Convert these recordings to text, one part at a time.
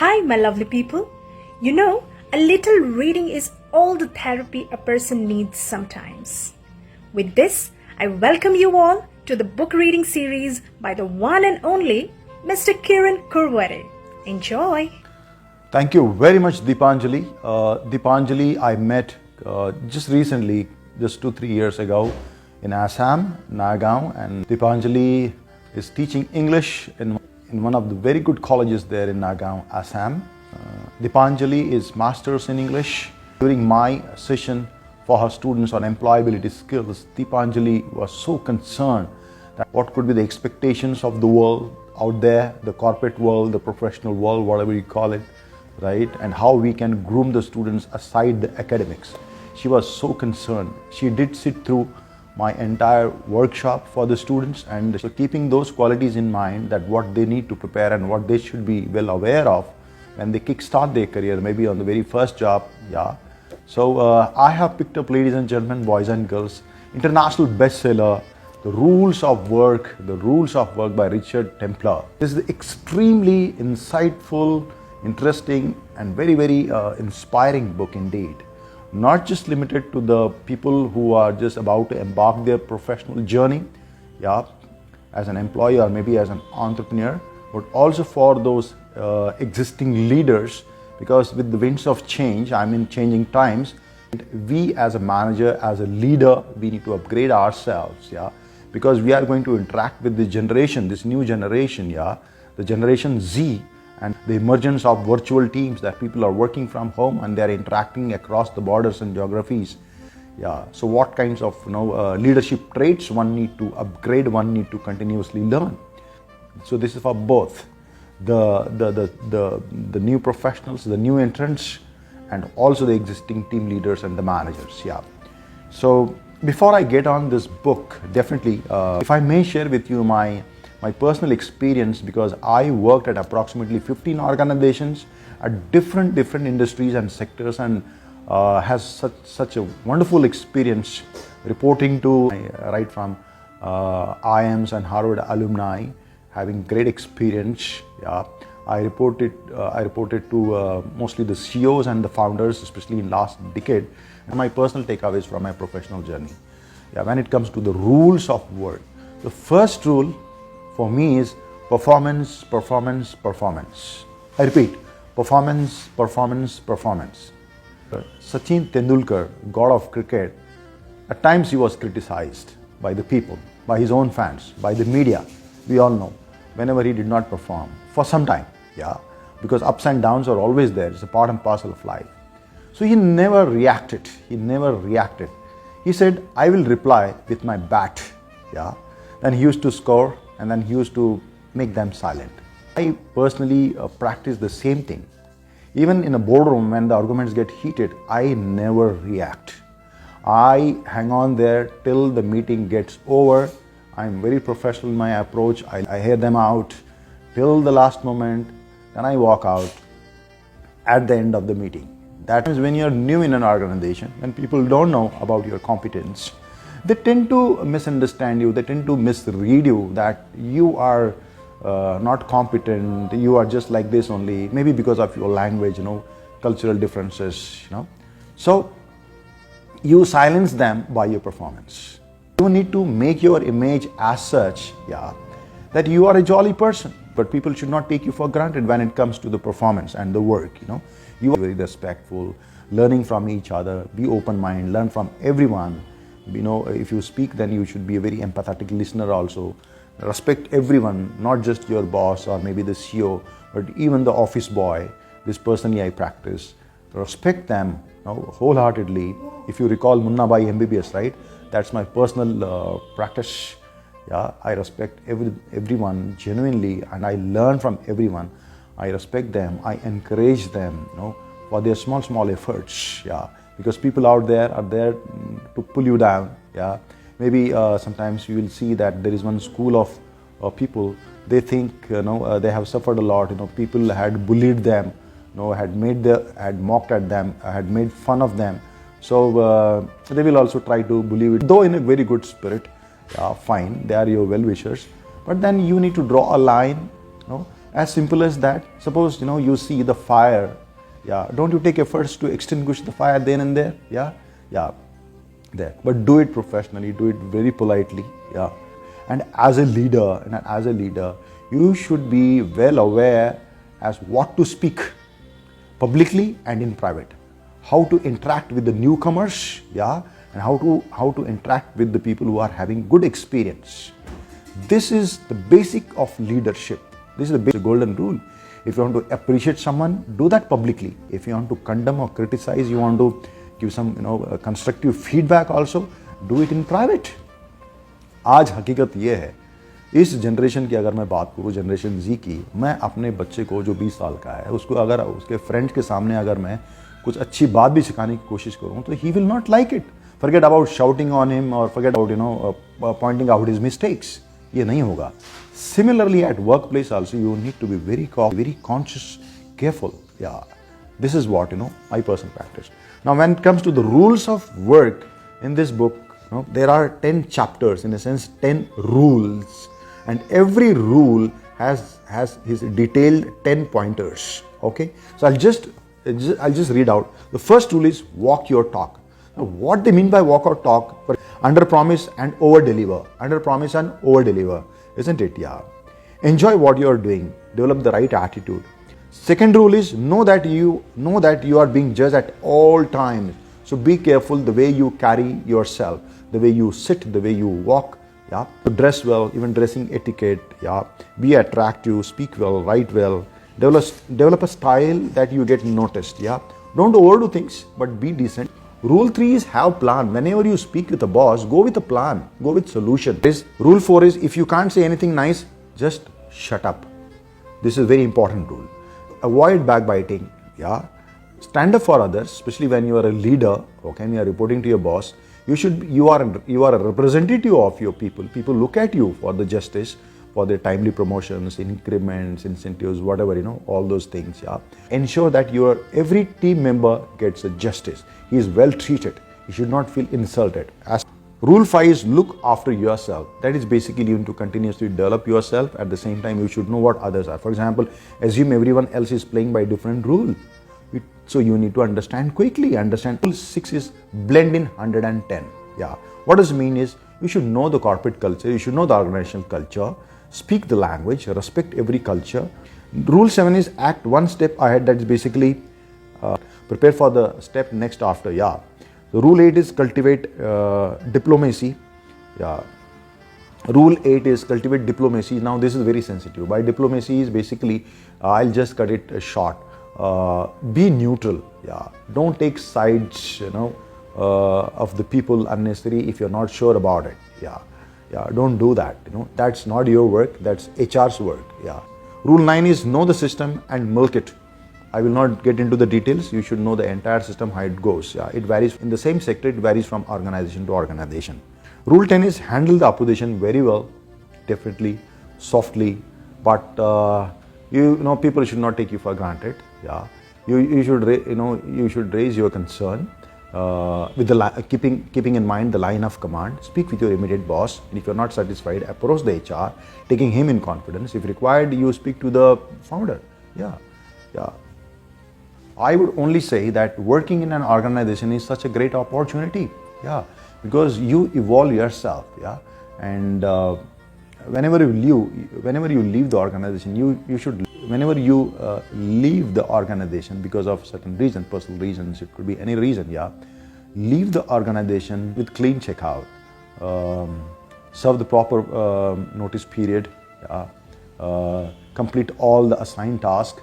Hi, my lovely people. You know, a little reading is all the therapy a person needs sometimes. With this, I welcome you all to the book reading series by the one and only Mr. Kiran Kurware. Enjoy. Thank you very much, Deepanjali. Deepanjali, I met just recently, just 2-3 years ago in Assam, Nagaon, and Deepanjali is teaching English in one of the very good colleges there in Nagaon, Assam. Deepanjali is Masters in English. During my session for her students on employability skills, Deepanjali was so concerned that what could be the expectations of the world out there, the corporate world, the professional world, whatever you call it, right? And how we can groom the students aside the academics. She was so concerned. She did sit through my entire workshop for the students, and so keeping those qualities in mind, that what they need to prepare and what they should be well aware of when they kickstart their career, maybe on the very first job. So I have picked up, ladies and gentlemen, boys and girls, international bestseller, The Rules of Work by Richard Templar. This is an extremely insightful, interesting and very inspiring book indeed. Not just limited to the people who are just about to embark their professional journey, as an employee or maybe as an entrepreneur, but also for those existing leaders, because with the winds of change, changing times, we as a manager, as a leader, we need to upgrade ourselves, because we are going to interact with this generation, this new generation, the Generation Z, and the emergence of virtual teams, that people are working from home and they are interacting across the borders and geographies. So what kinds of leadership traits one need to upgrade, one need to continuously learn. So this is for both the new professionals, the new entrants, and also the existing team leaders and the managers. So before I get on this book, definitely, if I may share with you my personal experience, because I worked at approximately 15 organizations at different industries and sectors, and has such a wonderful experience reporting to right from IIMs and Harvard alumni, having great experience. I reported to mostly the CEOs and the founders, especially in last decade, and my personal takeaways from my professional journey. When it comes to the rules of work, the first rule for me is performance. I repeat, performance. Sachin Tendulkar, god of cricket, at times he was criticized by the people, by his own fans, by the media. We all know, whenever he did not perform for some time, because ups and downs are always there. It's a part and parcel of life. So he never reacted. He said, I will reply with my bat. Then he used to score, and then he used to make them silent. I personally practice the same thing. Even in a boardroom, when the arguments get heated, I never react. I hang on there till the meeting gets over. I'm very professional in my approach. I hear them out till the last moment, then I walk out at the end of the meeting. That means when you're new in an organization, when people don't know about your competence, they tend to misunderstand you, they tend to misread you, that you are not competent, you are just like this only, maybe because of your language, cultural differences, So you silence them by your performance. You need to make your image as such, that you are a jolly person, but people should not take you for granted when it comes to the performance and the work, You are very respectful, learning from each other, be open-minded, learn from everyone. If you speak, then you should be a very empathetic listener also. Respect everyone, not just your boss or maybe the CEO, but even the office boy. This personally I practice. Respect them wholeheartedly. If you recall Munna Bhai MBBS, right? That's my personal practice. I respect everyone genuinely, and I learn from everyone. I respect them. I encourage them, for their small efforts. Because people out there are there to pull you down. Maybe sometimes you will see that there is one school of people. They think they have suffered a lot. People had bullied them, had mocked at them, had made fun of them. So they will also try to bully you, though in a very good spirit. Fine, they are your well-wishers. But then you need to draw a line As simple as that. Suppose, you see the fire. Yeah. Don't you take efforts to extinguish the fire then and there? Yeah. Yeah. There. But do it professionally. Do it very politely. Yeah. And as a leader, you should be well aware as what to speak publicly and in private. How to interact with the newcomers, yeah, and how to interact with the people who are having good experience. This is the basic of leadership. This is the basic golden rule. If you want to appreciate someone, do that publicly. If you want to condemn or criticize, you want to give some constructive feedback also, do it in private. आज हकीकत ये है, इस generation की अगर मैं बात करूँ, जनरेशन जी की, मैं अपने बच्चे को जो 20 साल का है, उसको अगर उसके फ्रेंड्स के सामने अगर मैं कुछ अच्छी बात भी सिखाने की कोशिश करूँ तो he will not like it. Forget about shouting on him or forget about pointing out his mistakes. ये नहीं होगा. Similarly at workplace also you need to be very conscious, careful. Yeah, this is what I personally practice. Now when it comes to the rules of work in this book, there are 10 chapters, in a sense 10 rules, and every rule has his detailed 10 pointers. Okay, so I'll just read out. The first rule is walk your talk. Now, what they mean by walk or talk? Under promise and over deliver. Under promise and over deliver, isn't it? Yeah. Enjoy what you are doing. Develop the right attitude. Second rule is know that you are being judged at all times. So be careful the way you carry yourself, the way you sit, the way you walk. Yeah. Dress well, even dressing etiquette. Yeah. Be attractive, speak well, write well. Develop a style that you get noticed. Yeah. Don't overdo things, but be decent. Rule 3 is have plan. Whenever you speak with a boss, go with a plan, go with solution. Rule 4 is if you can't say anything nice, just shut up. This is a very important rule. Avoid backbiting. Yeah. Stand up for others, especially when you are a leader, okay, and you are reporting to your boss. You are a representative of your people. People look at you for the justice, for their timely promotions, increments, incentives, whatever, all those things. Yeah. Ensure that every team member gets a justice. He is well treated. He should not feel insulted. Rule 5 is look after yourself. That is basically you need to continuously develop yourself. At the same time, you should know what others are. For example, assume everyone else is playing by different rule. So you need to understand quickly. Rule 6 is blend in 110. Yeah. What does it mean is you should know the corporate culture. You should know the organizational culture. Speak the language. Respect every culture. Rule 7 is act one step ahead. That is basically prepare for the step next after. Yeah. The rule 8 is cultivate diplomacy. Yeah. Rule 8 is cultivate diplomacy. Now this is very sensitive. By diplomacy is basically, I'll just cut it short. Be neutral. Yeah. Don't take sides, of the people unnecessary if you're not sure about it. Yeah. Yeah. Don't do that. That's not your work. That's HR's work. Yeah. Rule 9 is know the system and milk it. I will not get into the details. You should know the entire system, how it goes. Yeah. It varies in the same sector. It varies from organization to organization. Rule 10 is handle the opposition very well, definitely, softly, but people should not take you for granted. Yeah, you should raise your concern with keeping in mind the line of command. Speak with your immediate boss, and if you're not satisfied, approach the HR, taking him in confidence. If required, you speak to the founder. Yeah, yeah. I would only say that working in an organization is such a great opportunity. Yeah, because you evolve yourself. Yeah, and whenever you leave the organization, you should. Whenever you leave the organization because of certain reason, personal reasons, it could be any reason, yeah, leave the organization with clean checkout, serve the proper notice period, yeah, complete all the assigned tasks.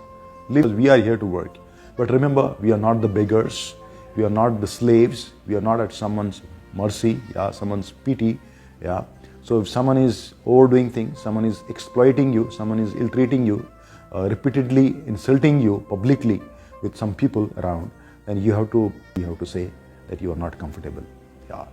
We are here to work. But remember, we are not the beggars, we are not the slaves, we are not at someone's mercy, yeah, someone's pity, yeah. So if someone is overdoing things, someone is exploiting you, someone is ill-treating you, repeatedly insulting you publicly with some people around, then you have to say that you are not comfortable. Yeah.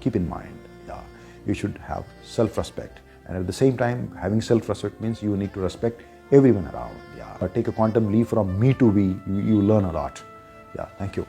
Keep in mind, yeah, you should have self-respect, and at the same time, having self-respect means you need to respect everyone around. Yeah. Take a quantum leap from me to we. You learn a lot. Yeah. Thank you.